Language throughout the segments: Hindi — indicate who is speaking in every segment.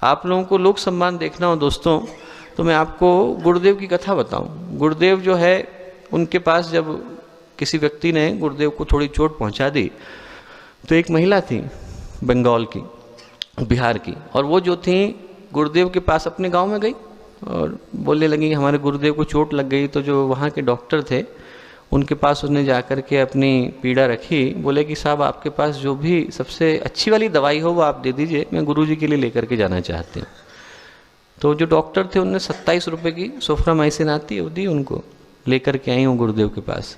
Speaker 1: आप लोगों को लोक सम्मान देखना हो दोस्तों, तो मैं आपको गुरुदेव की कथा बताऊं। गुरुदेव जो है, उनके पास जब किसी व्यक्ति ने गुरुदेव को थोड़ी चोट पहुंचा दी, तो एक महिला थी बंगाल की, बिहार की, और वो जो थी गुरुदेव के पास अपने गांव में गई और बोलने लगी हमारे गुरुदेव को चोट लग गई। तो जो वहाँ के डॉक्टर थे उनके पास उसने जाकर के अपनी पीड़ा रखी। बोले कि साहब आपके पास जो भी सबसे अच्छी वाली दवाई हो वो आप दे दीजिए, मैं गुरुजी के लिए लेकर के जाना चाहती हूँ। तो जो डॉक्टर थे उनने 27 रुपये की सोफ्रामाइसिन आती है वो दी उनको, लेकर के आई हूँ गुरुदेव के पास।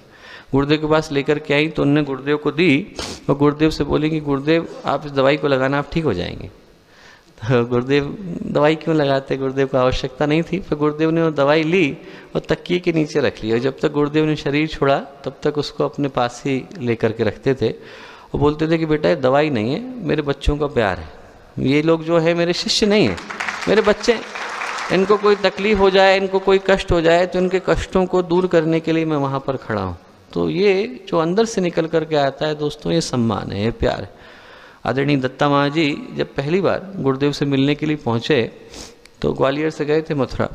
Speaker 1: गुरुदेव के पास लेकर के आई तो उनने गुरुदेव को दी और गुरुदेव से बोली कि गुरुदेव आप इस दवाई को लगाना, आप ठीक हो जाएंगे। तो गुरुदेव दवाई क्यों लगाते, गुरुदेव को आवश्यकता नहीं थी। फिर गुरुदेव ने वो दवाई ली और तकिए के नीचे रख ली, और जब तक गुरुदेव ने शरीर छोड़ा तब तक उसको अपने पास ही लेकर के रखते थे और बोलते थे कि बेटा ये दवाई नहीं है, मेरे बच्चों का प्यार है, ये लोग जो है मेरे शिष्य नहीं है, मेरे बच्चे, इनको कोई तकलीफ हो जाए, इनको कोई कष्ट हो जाए तो इनके कष्टों को दूर करने के लिए मैं वहाँ पर खड़ा हूँ। तो ये जो अंदर से निकल करके आता है दोस्तों, ये सम्मान है, ये प्यार है। आदरणीय दत्ता महाराज जी जब पहली बार गुरुदेव से मिलने के लिए पहुँचे तो ग्वालियर से गए थे मथुरा,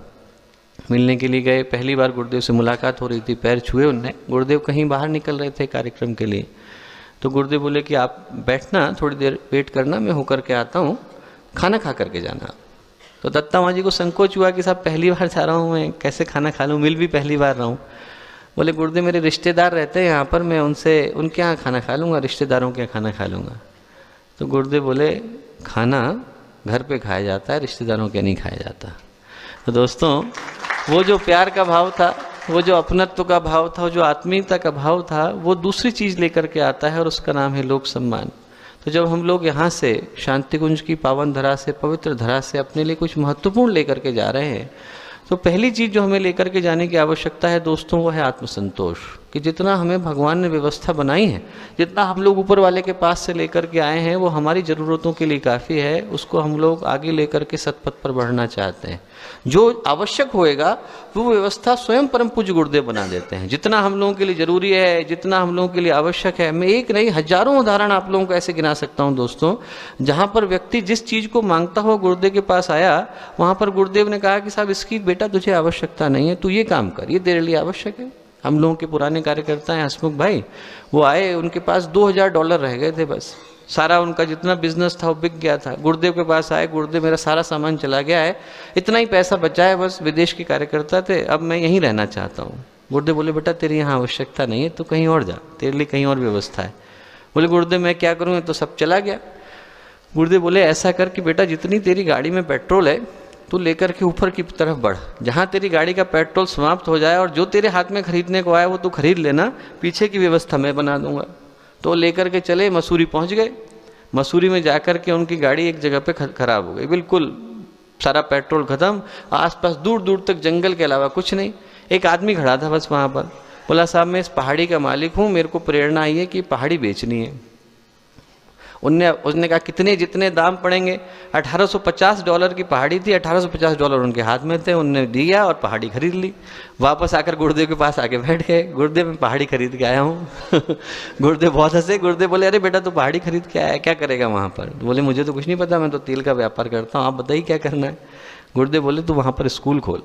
Speaker 1: मिलने के लिए गए। पहली बार गुरुदेव से मुलाकात हो रही थी, पैर छुए उनने। गुरुदेव कहीं बाहर निकल रहे थे कार्यक्रम के लिए, तो गुरुदेव बोले कि आप बैठना, थोड़ी देर वेट करना, मैं होकर के आता हूँ, खाना खा करके जाना। तो दत्ता महाराज जी को संकोच हुआ कि साहब पहली बार जा रहा हूँ, मैं कैसे खाना खा लूँ, मिल भी पहली बार रहा हूँ। बोले गुरुदेव मेरे रिश्तेदार रहते हैं यहाँ पर, मैं उनके यहाँ खाना खा लूँगा, रिश्तेदारों के यहाँ खाना खा लूँगा। तो गुरुदेव बोले खाना घर पे खाया जाता है, रिश्तेदारों के नहीं खाया जाता। तो दोस्तों वो जो प्यार का भाव था, वो जो अपनत्व का भाव था, वो जो आत्मीयता का भाव था, वो दूसरी चीज़ लेकर के आता है और उसका नाम है लोक सम्मान। तो जब हम लोग यहाँ से शांति कुंज की पावन धरा से, पवित्र धरा से अपने लिए कुछ महत्वपूर्ण लेकर के जा रहे हैं, तो पहली चीज़ जो हमें लेकर के जाने की आवश्यकता है दोस्तों, वो है आत्मसंतोष। कि जितना हमें भगवान ने व्यवस्था बनाई है, जितना हम लोग ऊपर वाले के पास से लेकर के आए हैं, वो हमारी ज़रूरतों के लिए काफ़ी है। उसको हम लोग आगे लेकर के सतपथ पर बढ़ना चाहते हैं। जो आवश्यक होएगा वो व्यवस्था स्वयं परम पूज्य गुरुदेव बना देते हैं। जितना हम लोगों के लिए ज़रूरी है, जितना हम लोगों के लिए आवश्यक है, मैं एक नहीं हजारों उदाहरण आप लोगों को ऐसे गिना सकता हूँ दोस्तों, जहाँ पर व्यक्ति जिस चीज़ को मांगता हुआ गुरुदेव के पास आया, वहाँ पर गुरुदेव ने कहा कि साहब इसकी बेटा तुझे आवश्यकता नहीं है, तू ये काम कर, ये तेरे लिए आवश्यक है। हम लोगों के पुराने कार्यकर्ता हैं हसमुख भाई, वो आए, उनके पास $2000 रह गए थे, बस सारा उनका जितना बिजनेस था वो बिक गया था। गुरुदेव के पास आए, गुरुदेव मेरा सारा सामान चला गया है, इतना ही पैसा बचा है, बस विदेश के कार्यकर्ता थे, अब मैं यहीं रहना चाहता हूँ। गुरुदेव बोले बेटा तेरी यहाँ आवश्यकता नहीं है, तो कहीं और जा, तेरे लिए कहीं और व्यवस्था है। बोले गुरुदेव मैं क्या करूँ, तो सब चला गया। गुरुदेव बोले ऐसा कर कि बेटा जितनी तेरी गाड़ी में पेट्रोल है तू लेकर के ऊपर की तरफ बढ़, जहाँ तेरी गाड़ी का पेट्रोल समाप्त हो जाए और जो तेरे हाथ में खरीदने को आया वो तू खरीद लेना, पीछे की व्यवस्था मैं बना दूंगा। तो लेकर के चले, मसूरी पहुँच गए। मसूरी में जाकर के उनकी गाड़ी एक जगह पे खराब हो गई, बिल्कुल सारा पेट्रोल खत्म, आसपास दूर दूर तक जंगल के अलावा कुछ नहीं। एक आदमी खड़ा था बस वहाँ पर, बोला साहब मैं इस पहाड़ी का मालिक हूँ, मेरे को प्रेरणा आई है कि पहाड़ी बेचनी है। उसने कहा कितने, जितने दाम पड़ेंगे। $1850 की पहाड़ी थी, $1850 उनके हाथ में थे, उनने दिया और पहाड़ी खरीद ली। वापस आकर गुरुदेव के पास आके बैठ गए, गुरुदेव मैं पहाड़ी खरीद के आया हूँ। गुरुदेव बहुत हंसे। गुरुदेव बोले अरे बेटा तू पहाड़ी खरीद के आया, क्या करेगा वहाँ पर? बोले मुझे तो कुछ नहीं पता, मैं तो तेल का व्यापार करता हूँ, आप बताइए क्या करना है। गुरुदेव बोले तू वहाँ पर स्कूल खोल,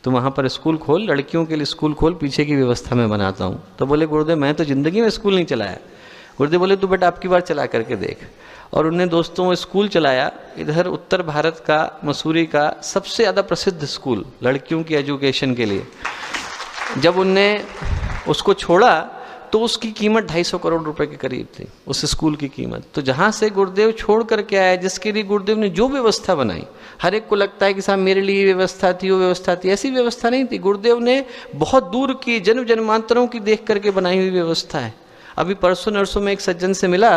Speaker 1: तो वहाँ पर स्कूल खोल, लड़कियों के लिए स्कूल खोल, पीछे की व्यवस्था मैं बनाता हूँ। तो बोले गुरुदेव मैं तो ज़िंदगी में स्कूल नहीं चलाया। गुरुदेव बोले तू बेटा आपकी बार चला करके देख। और उन्होंने दोस्तों स्कूल चलाया, इधर उत्तर भारत का, मसूरी का सबसे ज़्यादा प्रसिद्ध स्कूल लड़कियों की एजुकेशन के लिए। जब उनने उसको छोड़ा तो उसकी कीमत 250 करोड़ रुपए के करीब थी, उस स्कूल की कीमत। तो जहाँ से गुरुदेव छोड़ करके आए, जिसके लिए गुरुदेव ने जो व्यवस्था बनाई, हर एक को लगता है कि साहब मेरे लिए व्यवस्था थी, वो व्यवस्था थी, ऐसी व्यवस्था नहीं थी। गुरुदेव ने बहुत दूर की, जन्म जन्मांतरों की देख करके बनाई हुई व्यवस्था है। अभी परसों नरसों में एक सज्जन से मिला,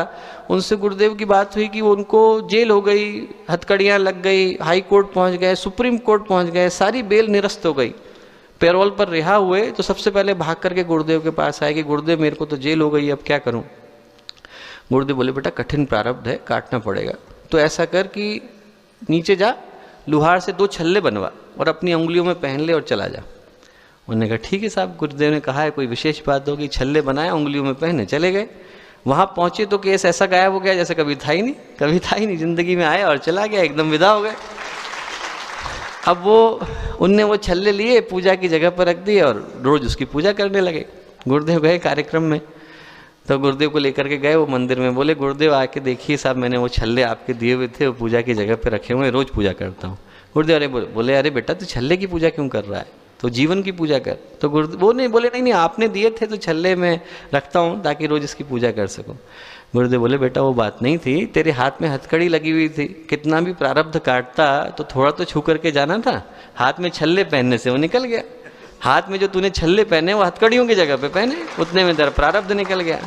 Speaker 1: उनसे गुरुदेव की बात हुई कि उनको जेल हो गई, हथकड़ियाँ लग गई, हाई कोर्ट पहुँच गए, सुप्रीम कोर्ट पहुँच गए, सारी बेल निरस्त हो गई, पैरोल पर रिहा हुए। तो सबसे पहले भाग करके गुरुदेव के पास आए कि गुरुदेव मेरे को तो जेल हो गई, अब क्या करूं? गुरुदेव बोले बेटा कठिन प्रारब्ध है, काटना पड़ेगा। तो ऐसा कर कि नीचे जा, लुहार से 2 छल्ले बनवा और अपनी उंगलियों में पहन ले और चला जा। उन्होंने कहा ठीक है साहब, गुरुदेव ने कहा है, कोई विशेष बात होगी। छल्ले बनाए, उंगलियों में पहने, चले गए। वहाँ पहुँचे तो केस ऐसा गायब हो गया जैसे कभी था ही नहीं, कभी था ही नहीं, जिंदगी में आया और चला गया, एकदम विदा हो गए। अब उनने वो छल्ले लिए, पूजा की जगह पर रख दिए और रोज उसकी पूजा करने लगे। गुरुदेव गए कार्यक्रम में, तो गुरुदेव को लेकर के गए वो मंदिर में, बोले गुरुदेव आके देखिए साहब, मैंने वो छल्ले आपके दिए हुए थे वो पूजा की जगह पे रखे हुए, रोज पूजा करता हूँ। गुरुदेव बोले अरे बेटा तू छल्ले की पूजा क्यों कर रहा है, तो जीवन की पूजा कर। तो गुरुदेव वो नहीं बोले, नहीं आपने दिए थे तो छल्ले में रखता हूँ ताकि रोज इसकी पूजा कर सकूँ। गुरुदेव बोले बेटा वो बात नहीं थी, तेरे हाथ में हथकड़ी लगी हुई थी, कितना भी प्रारब्ध काटता तो थोड़ा तो छू करके जाना था, हाथ में छल्ले पहनने से वो निकल गया। हाथ में जो तूने छल्ले पहने वो हथकड़ियों की जगह पे पहने, उतने में तेरा प्रारब्ध निकल गया।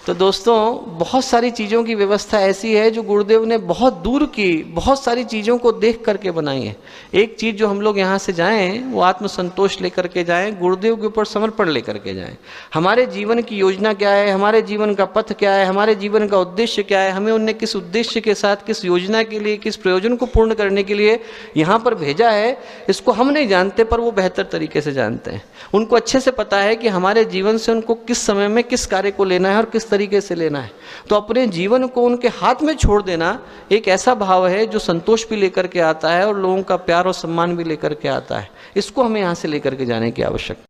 Speaker 1: तो दोस्तों बहुत सारी चीज़ों की व्यवस्था ऐसी है जो गुरुदेव ने बहुत दूर की, बहुत सारी चीज़ों को देख करके बनाई है। एक चीज़ जो हम लोग यहाँ से जाएं वो आत्मसंतोष लेकर के जाएं, गुरुदेव के ऊपर समर्पण लेकर के जाएं। हमारे जीवन की योजना क्या है, हमारे जीवन का पथ क्या है, हमारे जीवन का उद्देश्य क्या है, हमें उनने किस उद्देश्य के साथ, किस योजना के लिए, किस प्रयोजन को पूर्ण करने के लिए यहाँ पर भेजा है, इसको हम नहीं जानते पर वो बेहतर तरीके से जानते हैं। उनको अच्छे से पता है कि हमारे जीवन से उनको किस समय में किस कार्य को लेना है और किस तरीके से लेना है। तो अपने जीवन को उनके हाथ में छोड़ देना एक ऐसा भाव है जो संतोष भी लेकर के आता है और लोगों का प्यार और सम्मान भी लेकर के आता है। इसको हमें यहाँ से लेकर के जाने की आवश्यकता है।